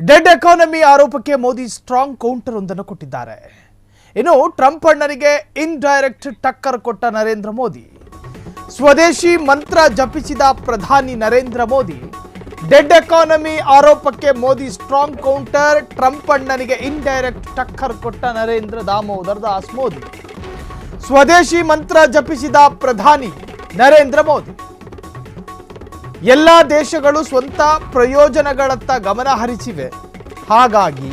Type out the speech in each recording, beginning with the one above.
Dead economy ಆರೋಪಕ್ಕೆ Modi strong counter ಒಂದನ್ನು ಕೊಟ್ಟಿದ್ದಾರೆ. ಇನ್ನು ಟ್ರಂಪ್ ಅಣ್ಣನಿಗೆ ಇಂಡೈರೆಕ್ಟ್ ಟಕ್ಕರ್ ಕೊಟ್ಟ ನರೇಂದ್ರ ಮೋದಿ, ಸ್ವದೇಶಿ ಮಂತ್ರ ಜಪಿಸಿದ ಪ್ರಧಾನಿ ನರೇಂದ್ರ ಮೋದಿ. ಡೆಡ್ ಎಕಾನಮಿ ಆರೋಪಕ್ಕೆ ಮೋದಿ ಸ್ಟ್ರಾಂಗ್ ಕೌಂಟರ್, ಟ್ರಂಪ್ ಅಣ್ಣನಿಗೆ ಇಂಡೈರೆಕ್ಟ್ ಟಕ್ಕರ್ ಕೊಟ್ಟ ನರೇಂದ್ರ ದಾಮೋದರ್ ದಾಸ್ ಮೋದಿ. ಸ್ವದೇಶಿ ಮಂತ್ರ ಜಪಿಸಿದ ಪ್ರಧಾನಿ ನರೇಂದ್ರ ಮೋದಿ. ಎಲ್ಲ ದೇಶಗಳು ಸ್ವಂತ ಪ್ರಯೋಜನಗಳತ್ತ ಗಮನ ಹರಿಸಿವೆ. ಹಾಗಾಗಿ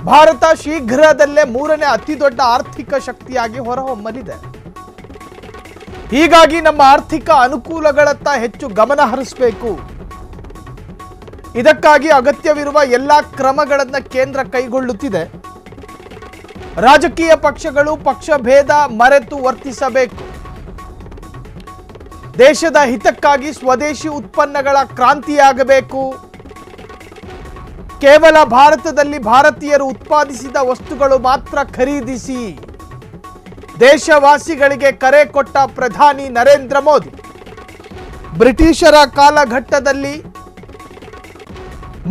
ಭಾರತ ಶೀಘ್ರದಲ್ಲೇ 3ನೇ ಅತಿದೊಡ್ಡ ಆರ್ಥಿಕ ಶಕ್ತಿಯಾಗಿ ಹೊರಹೊಮ್ಮಲಿದೆ. ಹೀಗಾಗಿ ನಮ್ಮ ಆರ್ಥಿಕ ಅನುಕೂಲಗಳತ್ತ ಹೆಚ್ಚು ಗಮನ ಹರಿಸಬೇಕು. ಇದಕ್ಕಾಗಿ ಅಗತ್ಯವಿರುವ ಎಲ್ಲ ಕ್ರಮಗಳನ್ನು ಕೇಂದ್ರ ಕೈಗೊಳ್ಳುತ್ತಿದೆ. ರಾಜಕೀಯ ಪಕ್ಷಗಳು ಪಕ್ಷ ಭೇದ ಮರೆತು ವರ್ತಿಸಬೇಕು. ದೇಶದ ಹಿತಕ್ಕಾಗಿ ಸ್ವದೇಶಿ ಉತ್ಪನ್ನಗಳ ಕ್ರಾಂತಿಯಾಗಬೇಕು. ಕೇವಲ ಭಾರತದಲ್ಲಿ ಭಾರತೀಯರು ಉತ್ಪಾದಿಸಿದ ವಸ್ತುಗಳು ಮಾತ್ರ ಖರೀದಿಸಿ. ದೇಶವಾಸಿಗಳಿಗೆ ಕರೆ ಕೊಟ್ಟ ಪ್ರಧಾನಿ ನರೇಂದ್ರ ಮೋದಿ. ಬ್ರಿಟಿಷರ ಕಾಲಘಟ್ಟದಲ್ಲಿ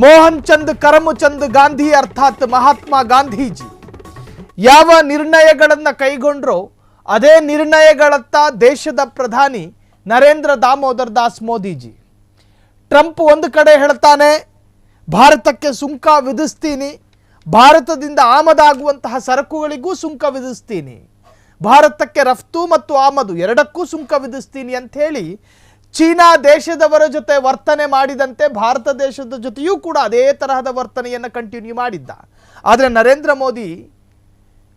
ಮೋಹನ್ ಚಂದ್ ಕರಮಚಂದ್ ಗಾಂಧಿ ಅರ್ಥಾತ್ ಮಹಾತ್ಮ ಗಾಂಧೀಜಿ ಯಾವ ನಿರ್ಣಯಗಳನ್ನು ಕೈಗೊಂಡ್ರೋ ಅದೇ ನಿರ್ಣಯಗಳತ್ತ ದೇಶದ ಪ್ರಧಾನಿ ನರೇಂದ್ರ ದಾಮೋದರ್ ದಾಸ್ ಮೋದಿಜಿ. ಟ್ರಂಪ್ ಒಂದು ಕಡೆ ಹೇಳ್ತಾನೆ, ಭಾರತಕ್ಕೆ ಸುಂಕ ವಿಧಿಸ್ತೀನಿ, ಭಾರತದಿಂದ ಆಮದಾಗುವಂತಹ ಸರಕುಗಳಿಗೂ ಸುಂಕ ವಿಧಿಸ್ತೀನಿ, ಭಾರತಕ್ಕೆ ರಫ್ತು ಮತ್ತು ಆಮದು ಎರಡಕ್ಕೂ ಸುಂಕ ವಿಧಿಸ್ತೀನಿ ಅಂತ ಹೇಳಿ ಚೀನಾ ದೇಶದವರ ಜೊತೆ ವರ್ತನೆ ಮಾಡಿದಂತೆ ಭಾರತ ದೇಶದ ಜೊತೆಯೂ ಕೂಡ ಅದೇ ತರಹದ ವರ್ತನೆಯನ್ನು ಕಂಟಿನ್ಯೂ ಮಾಡಿದ್ದ. ಆದರೆ ನರೇಂದ್ರ ಮೋದಿ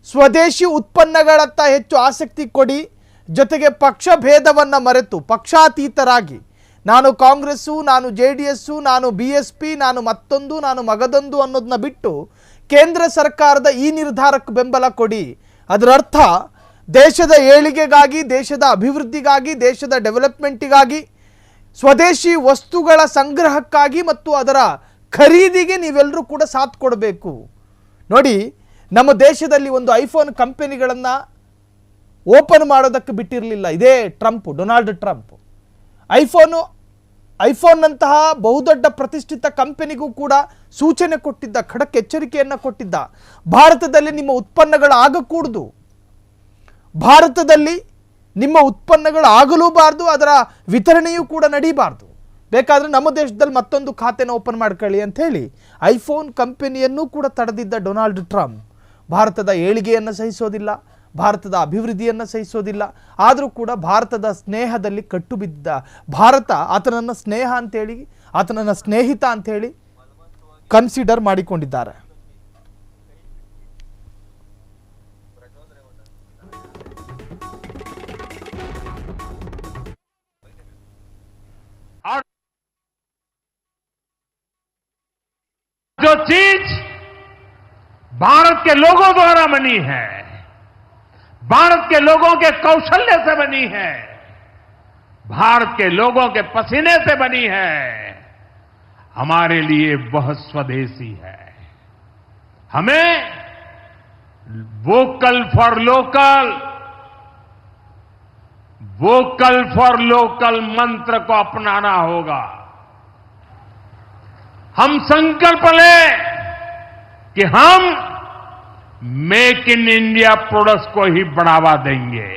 ಸ್ವದೇಶಿ ಉತ್ಪನ್ನಗಳತ್ತ ಹೆಚ್ಚು ಆಸಕ್ತಿ ಕೊಡಿ, ಜೊತೆಗೆ ಪಕ್ಷ ಭೇದವನ್ನು ಮರೆತು ಪಕ್ಷಾತೀತರಾಗಿ ನಾನು ಕಾಂಗ್ರೆಸ್ಸು, ನಾನು JDS, ನಾನು BSP, ನಾನು ಮತ್ತೊಂದು, ನಾನು ಮಗದೊಂದು ಅನ್ನೋದನ್ನ ಬಿಟ್ಟು ಕೇಂದ್ರ ಸರ್ಕಾರದ ಈ ನಿರ್ಧಾರಕ್ಕೆ ಬೆಂಬಲ ಕೊಡಿ. ಅದರ ಅರ್ಥ ದೇಶದ ಏಳಿಗೆಗಾಗಿ, ದೇಶದ ಅಭಿವೃದ್ಧಿಗಾಗಿ, ದೇಶದ ಡೆವಲಪ್ಮೆಂಟಿಗಾಗಿ, ಸ್ವದೇಶಿ ವಸ್ತುಗಳ ಸಂಗ್ರಹಕ್ಕಾಗಿ ಮತ್ತು ಅದರ ಖರೀದಿಗೆ ನೀವೆಲ್ಲರೂ ಕೂಡ ಸಾಥ್ ಕೊಡಬೇಕು. ನೋಡಿ, ನಮ್ಮ ದೇಶದಲ್ಲಿ ಒಂದು ಐಫೋನ್ ಕಂಪನಿಗಳನ್ನು ಓಪನ್ ಮಾಡೋದಕ್ಕೆ ಬಿಟ್ಟಿರಲಿಲ್ಲ ಇದೇ ಟ್ರಂಪ್, ಡೊನಾಲ್ಡ್ ಟ್ರಂಪ್. ಐಫೋನ್ನಂತಹ ಬಹುದೊಡ್ಡ ಪ್ರತಿಷ್ಠಿತ ಕಂಪನಿಗೂ ಕೂಡ ಸೂಚನೆ ಕೊಟ್ಟಿದ್ದ, ಖಡಕ್ ಎಚ್ಚರಿಕೆಯನ್ನು ಕೊಟ್ಟಿದ್ದ. ಭಾರತದಲ್ಲಿ ನಿಮ್ಮ ಉತ್ಪನ್ನಗಳು ಆಗಕೂಡದು, ಭಾರತದಲ್ಲಿ ನಿಮ್ಮ ಉತ್ಪನ್ನಗಳು ಆಗಲೂಬಾರ್ದು, ಅದರ ವಿತರಣೆಯೂ ಕೂಡ ನಡೀಬಾರ್ದು. ಬೇಕಾದರೆ ನಮ್ಮ ದೇಶದಲ್ಲಿ ಮತ್ತೊಂದು ಖಾತೆನ ಓಪನ್ ಮಾಡ್ಕೊಳ್ಳಿ ಅಂತ ಹೇಳಿ ಐಫೋನ್ ಕಂಪನಿಯನ್ನು ಕೂಡ ತಡೆದಿದ್ದ ಡೊನಾಲ್ಡ್ ಟ್ರಂಪ್ ಭಾರತದ ಏಳಿಗೆಯನ್ನು ಸಹಿಸೋದಿಲ್ಲ, ಭಾರತದ ಅಭಿವೃದ್ಧಿಯನ್ನು ಸಹಿಸೋದಿಲ್ಲ. ಆದರೂ ಕೂಡ ಭಾರತದ ಸ್ನೇಹದಲ್ಲಿ ಕಟ್ಟು ಬಿದ್ದ ಭಾರತ ಆತನನ್ನು ಸ್ನೇಹ ಅಂತೇಳಿ, ಆತನನ್ನು ಸ್ನೇಹಿತ ಅಂಥೇಳಿ ಕನ್ಸಿಡರ್ ಮಾಡಿಕೊಂಡಿದ್ದಾರೆ. जो चीज भारत के लोगों द्वारा बनी है, भारत के लोगों के कौशल्य से बनी है, भारत के लोगों के पसीने से बनी है, हमारे लिए बहुत स्वदेशी है. हमें वोकल फॉर लोकल मंत्र को अपनाना होगा. हम संकल्प लें कि हम मेक इन इंडिया प्रोडक्ट्स को ही बढ़ावा देंगे.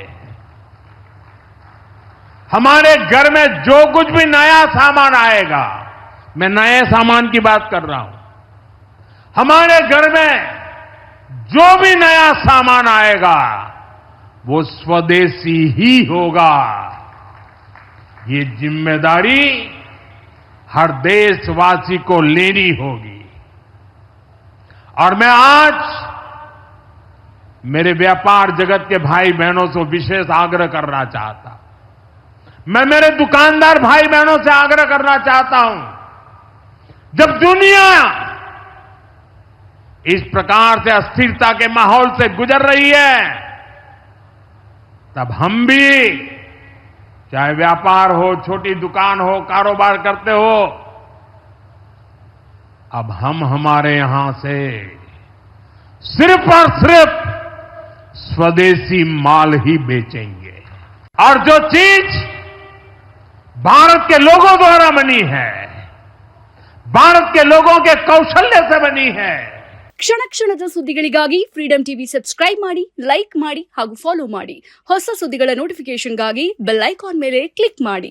हमारे घर में जो कुछ भी नया सामान आएगा, मैं नए सामान की बात कर रहा हूं, हमारे घर में जो भी नया सामान आएगा वो स्वदेशी ही होगा. ये जिम्मेदारी हर देशवासी को लेनी होगी. और मैं आज मेरे व्यापार जगत के भाई बहनों से विशेष आग्रह करना चाहता हूं. मैं मेरे दुकानदार भाई बहनों से आग्रह करना चाहता हूं, जब दुनिया इस प्रकार से अस्थिरता के माहौल से गुजर रही है, तब हम भी, चाहे व्यापार हो, छोटी दुकान हो, कारोबार करते हो, अब हम हमारे यहां से सिर्फ और सिर्फ स्वदेशी माल ही बेचेंगे. और जो चीज भारत के लोगों द्वारा बनी है, भारत के लोगों के कौशल्य से बनी है। ಕ್ಷಣ ಕ್ಷಣದ ಸುದ್ದಿಗಳಿಗಾಗಿ ಫ್ರೀಡಂ ಟಿವಿ ಸಬ್ಸ್ಕ್ರೈಬ್ ಮಾಡಿ, ಲೈಕ್ ಮಾಡಿ ಹಾಗೂ ಫಾಲೋ ಮಾಡಿ. ಹೊಸ ಸುದ್ದಿಗಳ ನೋಟಿಫಿಕೇಶನ್ಗಾಗಿ ಬೆಲ್ ಐಕಾನ್ ಮೇಲೆ ಕ್ಲಿಕ್ ಮಾಡಿ.